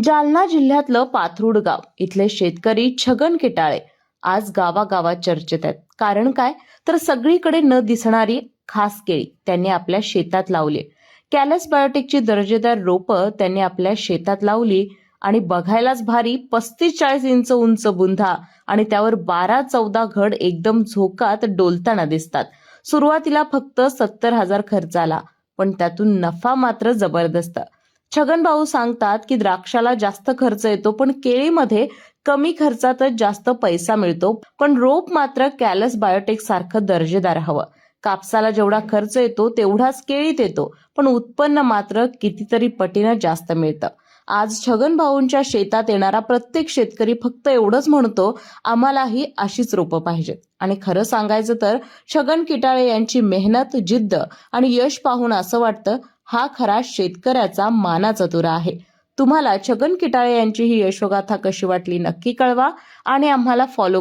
जालना जिल्ह्यातलं पाथरुड गाव इथले शेतकरी छगन किटाळे आज गावागावात चर्चेत आहेत. कारण काय, तर सगळीकडे न दिसणारी खास केळी त्यांनी आपल्या शेतात लावली. कॅलस बायोटेकची दर्जेदार रोपं त्यांनी आपल्या शेतात लावली आणि बघायलाच भारी 35-40 इंच उंच बुंधा आणि त्यावर 12-14 घड एकदम झोकात डोलताना दिसतात. सुरुवातीला फक्त 70,000 खर्च आला, पण त्यातून नफा मात्र जबरदस्त. छगन भाऊ सांगतात की द्राक्षाला जास्त खर्च येतो, पण केळीमध्ये कमी खर्चातच जास्त पैसा मिळतो. पण रोप मात्र कॅलस बायोटेक सारखं दर्जेदार हवं. कापसाला जेवढा खर्च येतो तेवढाच केळीत येतो, पण उत्पन्न मात्र कितीतरी पटीनं जास्त मिळतं. आज छगन भाऊंच्या शेतात येणारा प्रत्येक शेतकरी फक्त एवढंच म्हणतो, आम्हालाही अशीच रोपं पाहिजेत. आणि खरं सांगायचं तर छगन किटाळे यांची मेहनत, जिद्द आणि यश पाहून असं वाटतं, हा खरा शेतकऱ्याचा मानाचा तुरा आहे. तुम्हाला छगन किटाळे यांची ही यशोगाथा कशी वाटली नक्की कळवा आणि आम्हाला फॉलो